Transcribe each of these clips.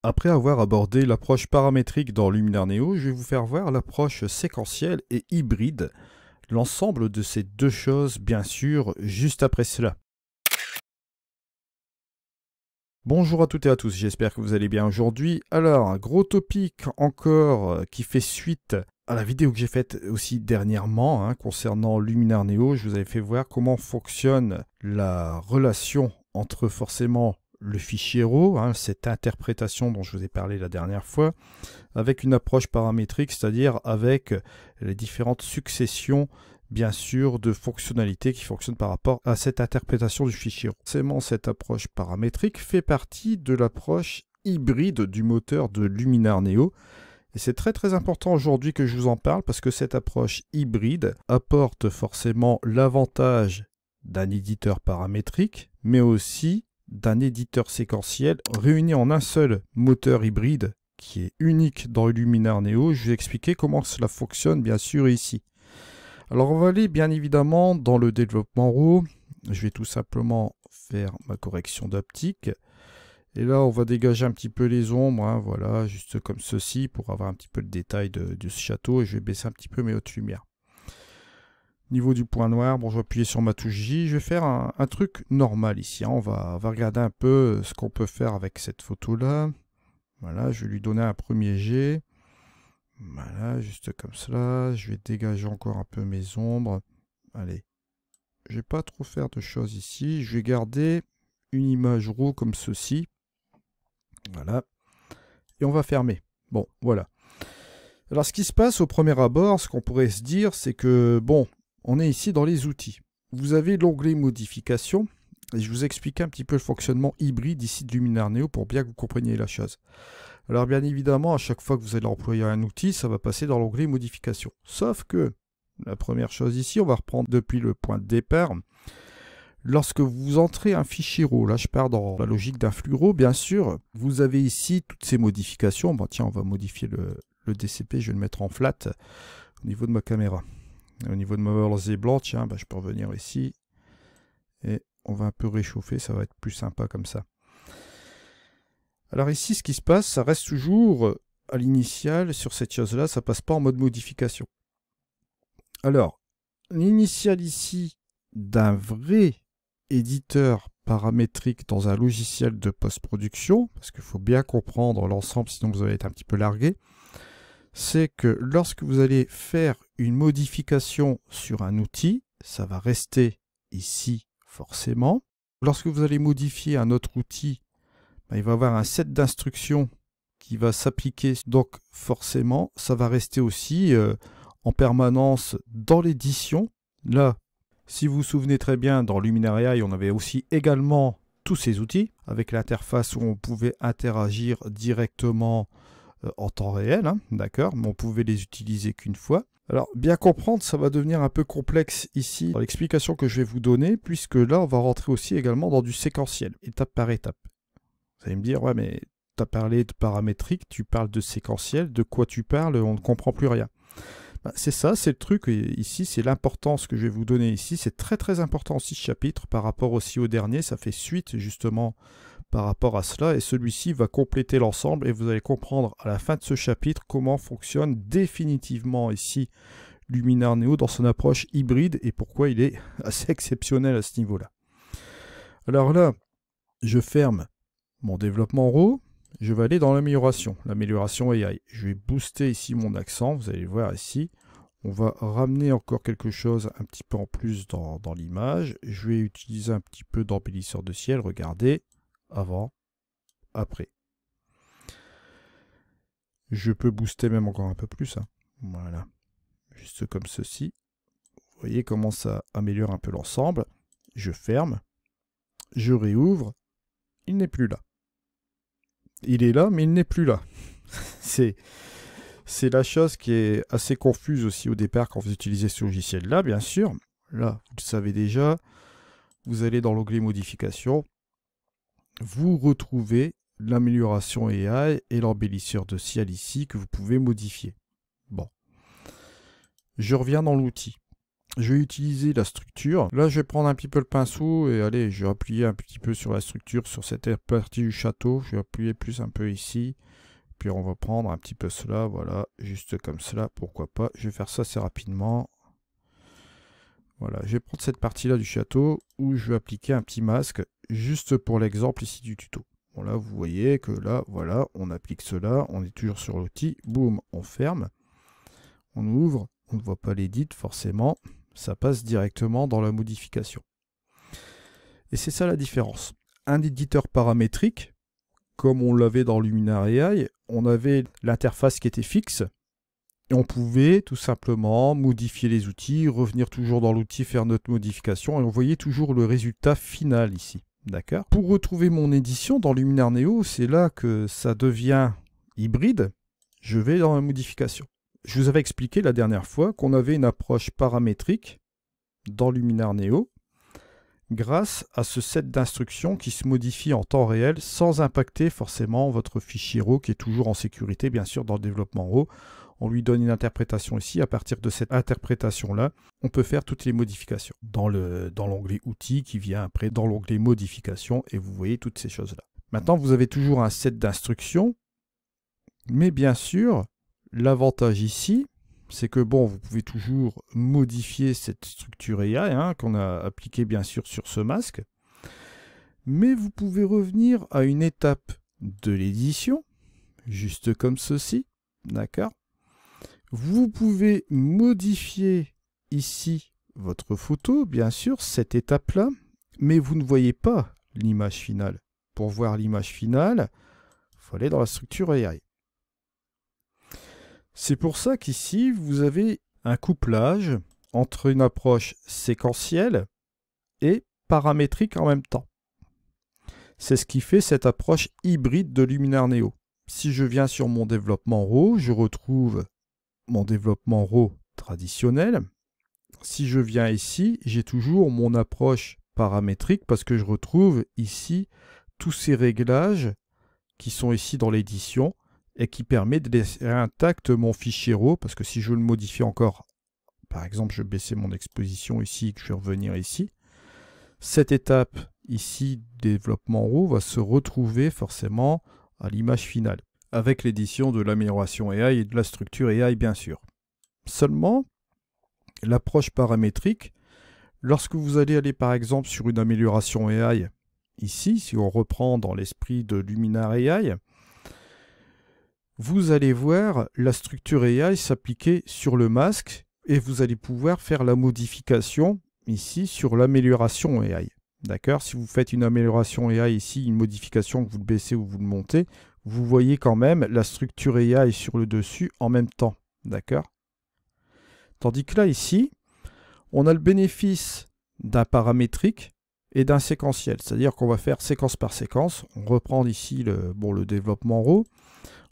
Après avoir abordé l'approche paramétrique dans Luminar Neo, je vais vous faire voir l'approche séquentielle et hybride, l'ensemble de ces deux choses bien sûr juste après cela. Bonjour à toutes et à tous, j'espère que vous allez bien aujourd'hui. Alors, un gros topic encore qui fait suite à la vidéo que j'ai faite aussi dernièrement concernant Luminar Neo. Je vous avais fait voir comment fonctionne la relation entre forcément le fichier RAW, cette interprétation dont je vous ai parlé la dernière fois, avec une approche paramétrique, c'est-à-dire avec les différentes successions bien sûr de fonctionnalités qui fonctionnent par rapport à cette interprétation du fichier. Forcément, cette approche paramétrique fait partie de l'approche hybride du moteur de Luminar Neo. Et c'est très important aujourd'hui que je vous en parle parce que cette approche hybride apporte forcément l'avantage d'un éditeur paramétrique, mais aussi d'un éditeur séquentiel réuni en un seul moteur hybride qui est unique dans Luminar Neo. Je vais expliquer comment cela fonctionne bien sûr ici. Alors on va aller bien évidemment dans le développement RAW. Je vais tout simplement faire ma correction d'optique. Et là on va dégager un petit peu les ombres, voilà, juste comme ceci pour avoir un petit peu le détail de ce château. Et je vais baisser un petit peu mes hautes lumières. Niveau du point noir, bon, je vais appuyer sur ma touche J. Je vais faire un truc normal ici. On va regarder un peu ce qu'on peut faire avec cette photo-là. Voilà, je vais lui donner un premier jet. Voilà, juste comme cela. Je vais dégager encore un peu mes ombres. Allez, je vais pas trop faire de choses ici. Je vais garder une image RAW comme ceci. Voilà. Et on va fermer. Bon, voilà. Alors, ce qui se passe au premier abord, ce qu'on pourrait se dire, c'est que, bon, on est ici dans les outils. Vous avez l'onglet modification. Et je vous explique un petit peu le fonctionnement hybride ici de Luminar Neo pour bien que vous compreniez la chose. Alors bien évidemment, à chaque fois que vous allez employer un outil, ça va passer dans l'onglet modification. Sauf que, la première chose ici, on va reprendre depuis le point de départ. Lorsque vous entrez un fichier RAW, là je pars dans la logique d'un flux RAW, bien sûr, vous avez ici toutes ces modifications. Bon tiens, on va modifier le DCP, je vais le mettre en flat au niveau de ma caméra. Au niveau de ma overlay blanc, tiens, je peux revenir ici. Et on va un peu réchauffer, ça va être plus sympa comme ça. Alors ici, ce qui se passe, ça reste toujours à l'initial. Sur cette chose-là, ça passe pas en mode modification. Alors, l'initial ici d'un vrai éditeur paramétrique dans un logiciel de post-production, parce qu'il faut bien comprendre l'ensemble, sinon vous allez être un petit peu largué, c'est que lorsque vous allez faire une modification sur un outil, ça va rester ici forcément. Lorsque vous allez modifier un autre outil, il va y avoir un set d'instructions qui va s'appliquer. Donc forcément, ça va rester aussi en permanence dans l'édition. Là, si vous vous souvenez très bien, dans Luminar AI, on avait aussi également tous ces outils avec l'interface où on pouvait interagir directement en temps réel, d'accord, mais on pouvait les utiliser qu'une fois. Alors, bien comprendre, ça va devenir un peu complexe ici dans l'explication que je vais vous donner, puisque là, on va rentrer aussi également dans du séquentiel, étape par étape. Vous allez me dire, ouais, mais tu as parlé de paramétrique, tu parles de séquentiel, de quoi tu parles, on ne comprend plus rien. C'est ça, c'est le truc ici, c'est l'importance que je vais vous donner ici. C'est très important aussi ce chapitre par rapport aussi au dernier, ça fait suite justement par rapport à cela. Et celui-ci va compléter l'ensemble et vous allez comprendre à la fin de ce chapitre comment fonctionne définitivement ici Luminar Neo dans son approche hybride et pourquoi il est assez exceptionnel à ce niveau-là. Alors là, je ferme mon développement RAW, je vais aller dans l'amélioration AI. Je vais booster ici mon accent, vous allez le voir ici. On va ramener encore quelque chose un petit peu en plus dans l'image. Je vais utiliser un petit peu d'embellisseur de ciel, regardez, avant, après. Je peux booster même encore un peu plus, voilà, juste comme ceci. Vous voyez comment ça améliore un peu l'ensemble. Je ferme, je réouvre, il n'est plus là. Il est là, mais il n'est plus là. C'est la chose qui est assez confuse aussi au départ quand vous utilisez ce logiciel-là, bien sûr. Là, vous le savez déjà, vous allez dans l'onglet modification, vous retrouvez l'amélioration AI et l'embellisseur de ciel ici que vous pouvez modifier. Bon. Je reviens dans l'outil. je vais utiliser la structure. Là, je vais prendre un petit peu le pinceau et allez, je vais appuyer un petit peu sur la structure, sur cette partie du château. Je vais appuyer plus un peu ici. Puis on va prendre un petit peu cela, voilà, juste comme cela, pourquoi pas. Je vais faire ça assez rapidement. Voilà, je vais prendre cette partie-là du château où je vais appliquer un petit masque, juste pour l'exemple ici du tuto. Bon là, vous voyez que là, voilà, on applique cela, on est toujours sur l'outil, boum, on ferme, on ouvre, on ne voit pas l'édit forcément, ça passe directement dans la modification. Et c'est ça la différence. Un éditeur paramétrique, comme on l'avait dans Luminar AI, on avait l'interface qui était fixe, et on pouvait tout simplement modifier les outils, revenir toujours dans l'outil, faire notre modification, et on voyait toujours le résultat final ici. D'accord. Pour retrouver mon édition dans Luminar Neo, c'est là que ça devient hybride. Je vais dans la modification. Je vous avais expliqué la dernière fois qu'on avait une approche paramétrique dans Luminar Neo grâce à ce set d'instructions qui se modifie en temps réel sans impacter forcément votre fichier RAW qui est toujours en sécurité, bien sûr, dans le développement RAW. On lui donne une interprétation ici. À partir de cette interprétation-là, on peut faire toutes les modifications dans l'onglet Outils qui vient après dans l'onglet Modifications et vous voyez toutes ces choses-là. Maintenant, vous avez toujours un set d'instructions, mais bien sûr, l'avantage ici, c'est que bon, vous pouvez toujours modifier cette structure AI qu'on a appliquée bien sûr sur ce masque, mais vous pouvez revenir à une étape de l'édition, juste comme ceci, d'accord? Vous pouvez modifier ici votre photo, bien sûr, cette étape-là, mais vous ne voyez pas l'image finale. Pour voir l'image finale, il faut aller dans la structure AI. C'est pour ça qu'ici, vous avez un couplage entre une approche séquentielle et paramétrique en même temps. C'est ce qui fait cette approche hybride de Luminar Neo. Si je viens sur mon développement RAW, je retrouve mon développement RAW traditionnel. Si je viens ici, j'ai toujours mon approche paramétrique parce que je retrouve ici tous ces réglages qui sont ici dans l'édition et qui permet de laisser intact mon fichier RAW parce que si je le modifie encore, par exemple, je vais baisser mon exposition ici, que je vais revenir ici, cette étape ici, développement RAW, va se retrouver forcément à l'image finale, avec l'édition de l'amélioration AI et de la structure AI, bien sûr. Seulement, l'approche paramétrique, lorsque vous allez aller par exemple sur une amélioration AI, ici, si on reprend dans l'esprit de Luminar AI, vous allez voir la structure AI s'appliquer sur le masque et vous allez pouvoir faire la modification ici sur l'amélioration AI. D'accord? Si vous faites une amélioration AI ici, une modification que vous le baissez ou vous le montez, vous voyez quand même la structure AI sur le dessus en même temps. D'accord? Tandis que là, ici, on a le bénéfice d'un paramétrique et d'un séquentiel. C'est-à-dire qu'on va faire séquence par séquence. On reprend ici le développement RAW.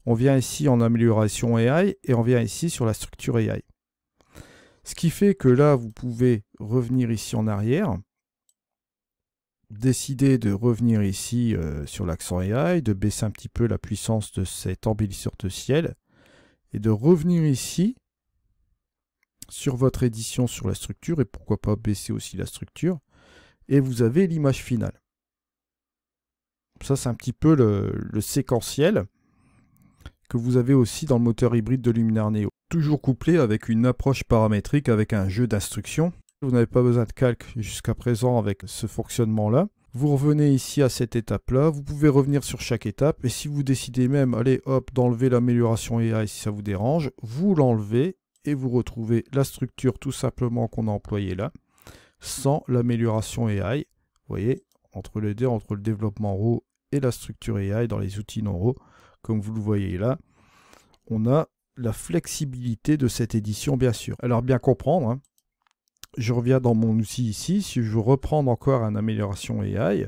On vient ici en amélioration AI et on vient ici sur la structure AI. Ce qui fait que là, vous pouvez revenir ici en arrière, décider de revenir ici sur l'accent AI, de baisser un petit peu la puissance de cet embellisseur de ciel et de revenir ici sur votre édition sur la structure et pourquoi pas baisser aussi la structure et vous avez l'image finale. Ça, c'est un petit peu le séquentiel que vous avez aussi dans le moteur hybride de Luminar Neo. Toujours couplé avec une approche paramétrique avec un jeu d'instructions. Vous n'avez pas besoin de calque jusqu'à présent avec ce fonctionnement-là. Vous revenez ici à cette étape-là. Vous pouvez revenir sur chaque étape. Et si vous décidez même, allez, hop, d'enlever l'amélioration AI si ça vous dérange, vous l'enlevez et vous retrouvez la structure tout simplement qu'on a employée là, sans l'amélioration AI. Vous voyez, entre les deux, entre le développement RAW et la structure AI dans les outils non RAW, comme vous le voyez là, on a la flexibilité de cette édition, bien sûr. Alors, bien comprendre, je reviens dans mon outil ici. Si je veux reprendre encore une amélioration AI,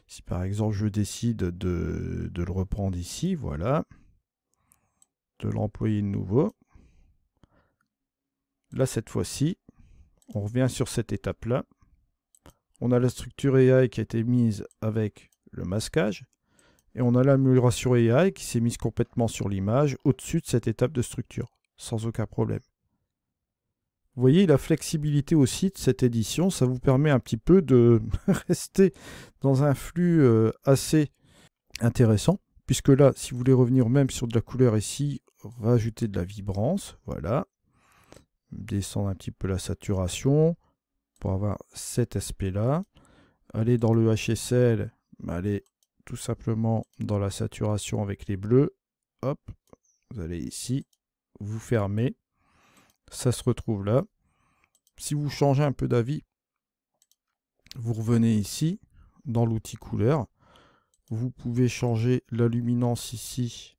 si par exemple je décide de le reprendre ici, voilà, de l'employer de nouveau. Là, cette fois-ci, on revient sur cette étape-là. On a la structure AI qui a été mise avec le masquage. Et on a l'amélioration AI qui s'est mise complètement sur l'image, au-dessus de cette étape de structure, sans aucun problème. Vous voyez la flexibilité aussi de cette édition, ça vous permet un petit peu de rester dans un flux assez intéressant, puisque là, si vous voulez revenir même sur de la couleur ici, rajouter de la vibrance, voilà, descendre un petit peu la saturation pour avoir cet aspect-là, aller dans le HSL, aller tout simplement dans la saturation avec les bleus, hop, vous allez ici, vous fermez, ça se retrouve là. Si vous changez un peu d'avis, vous revenez ici, dans l'outil couleur, vous pouvez changer la luminance ici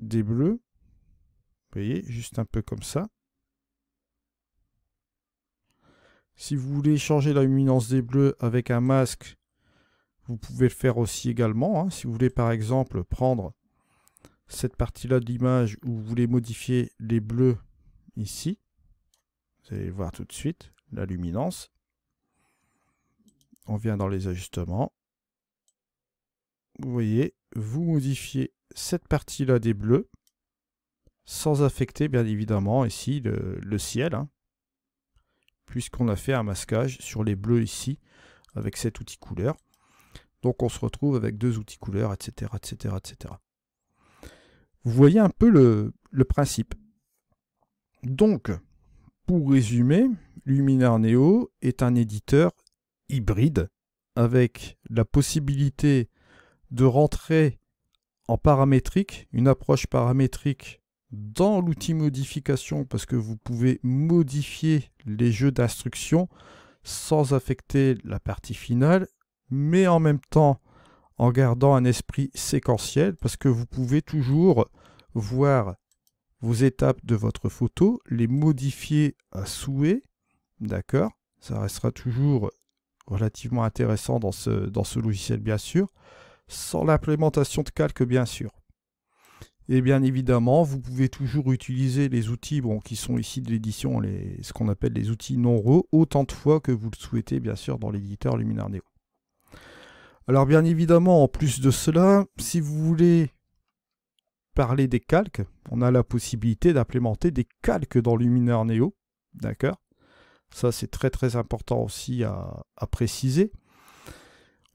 des bleus, vous voyez, juste un peu comme ça. Si vous voulez changer la luminance des bleus avec un masque, vous pouvez le faire aussi également, hein. Si vous voulez par exemple prendre cette partie-là de l'image où vous voulez modifier les bleus ici, vous allez voir tout de suite la luminance. On vient dans les ajustements. Vous voyez, vous modifiez cette partie-là des bleus, sans affecter bien évidemment ici le ciel, hein, puisqu'on a fait un masquage sur les bleus ici, avec cet outil couleur. Donc on se retrouve avec deux outils couleurs, etc., etc., etc. Vous voyez un peu le principe. Donc, pour résumer, Luminar Neo est un éditeur hybride avec la possibilité de rentrer en paramétrique, une approche paramétrique dans l'outil modification parce que vous pouvez modifier les jeux d'instructions sans affecter la partie finale, mais en même temps en gardant un esprit séquentiel parce que vous pouvez toujours voir vos étapes de votre photo, les modifier à souhait, d'accord? Ça restera toujours relativement intéressant dans ce logiciel bien sûr, sans l'implémentation de calque bien sûr. Et bien évidemment, vous pouvez toujours utiliser les outils qui sont ici de l'édition, ce qu'on appelle les outils non-RAW, autant de fois que vous le souhaitez bien sûr dans l'éditeur Luminar Neo. Alors bien évidemment, en plus de cela, si vous voulez parler des calques, on a la possibilité d'implémenter des calques dans Luminar Neo, d'accord? Ça c'est très très important aussi à préciser.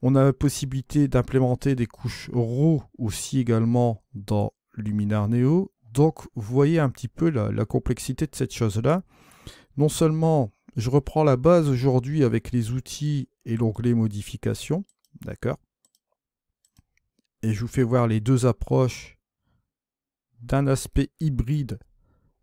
On a la possibilité d'implémenter des couches RAW aussi également dans Luminar Neo. Donc vous voyez un petit peu la complexité de cette chose-là. Non seulement je reprends la base aujourd'hui avec les outils et l'onglet modification, d'accord? Et je vous fais voir les deux approches d'un aspect hybride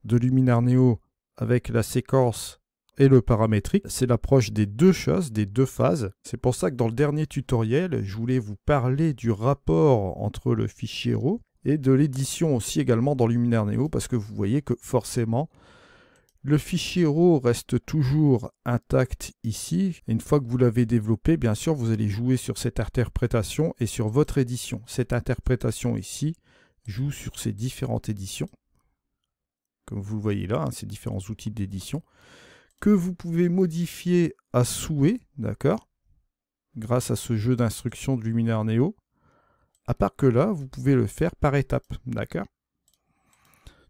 de Luminar Neo avec la séquence et le paramétrique. C'est l'approche des deux choses, des deux phases. C'est pour ça que dans le dernier tutoriel, je voulais vous parler du rapport entre le fichier RAW et de l'édition aussi également dans Luminar Neo, parce que vous voyez que forcément, le fichier RAW reste toujours intact ici. Et une fois que vous l'avez développé, bien sûr, vous allez jouer sur cette interprétation et sur votre édition. Cette interprétation ici joue sur ces différentes éditions, comme vous le voyez là, hein, ces différents outils d'édition, que vous pouvez modifier à souhait, d'accord, grâce à ce jeu d'instructions de Luminar Neo. À part que là, vous pouvez le faire par étapes, d'accord.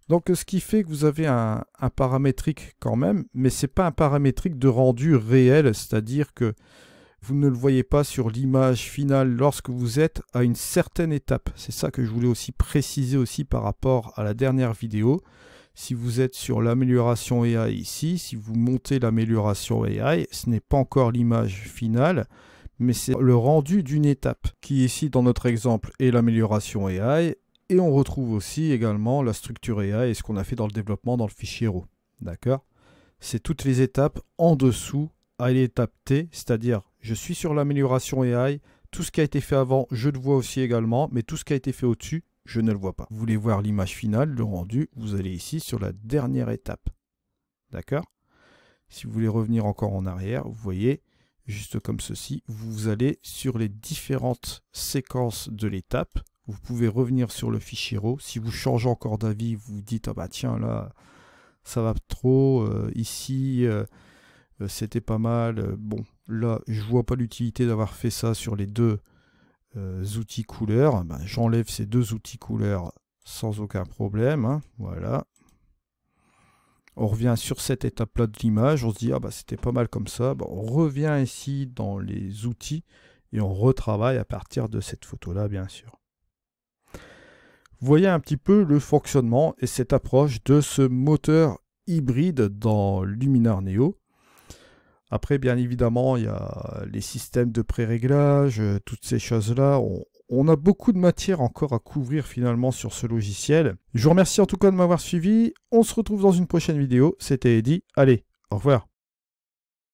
Donc ce qui fait que vous avez un paramétrique quand même, mais ce n'est pas un paramétrique de rendu réel, c'est-à-dire que vous ne le voyez pas sur l'image finale lorsque vous êtes à une certaine étape. C'est ça que je voulais aussi préciser aussi par rapport à la dernière vidéo. Si vous êtes sur l'amélioration AI ici, si vous montez l'amélioration AI, ce n'est pas encore l'image finale, mais c'est le rendu d'une étape, qui ici dans notre exemple est l'amélioration AI, et on retrouve aussi également la structure AI et ce qu'on a fait dans le développement dans le fichier RAW. D'accord? C'est toutes les étapes en dessous à l'étape T, c'est-à-dire je suis sur l'amélioration AI, tout ce qui a été fait avant, je le vois aussi également, mais tout ce qui a été fait au-dessus, je ne le vois pas. Vous voulez voir l'image finale, le rendu, vous allez ici sur la dernière étape. D'accord? Si vous voulez revenir encore en arrière, vous voyez, juste comme ceci, vous allez sur les différentes séquences de l'étape. Vous pouvez revenir sur le fichier RAW. Si vous changez encore d'avis, vous vous dites, ah bah tiens, là, ça va trop, ici, c'était pas mal. Bon, là, je vois pas l'utilité d'avoir fait ça sur les deux outils couleurs. Ben, j'enlève ces deux outils couleurs sans aucun problème. Hein, voilà. On revient sur cette étape-là de l'image, on se dit, ah bah c'était pas mal comme ça. Bah, on revient ici dans les outils et on retravaille à partir de cette photo-là, bien sûr. Vous voyez un petit peu le fonctionnement et cette approche de ce moteur hybride dans Luminar Neo. Après, bien évidemment, il y a les systèmes de pré-réglage, toutes ces choses-là. On a beaucoup de matière encore à couvrir finalement sur ce logiciel. Je vous remercie en tout cas de m'avoir suivi. On se retrouve dans une prochaine vidéo. C'était Eddy. Allez, au revoir.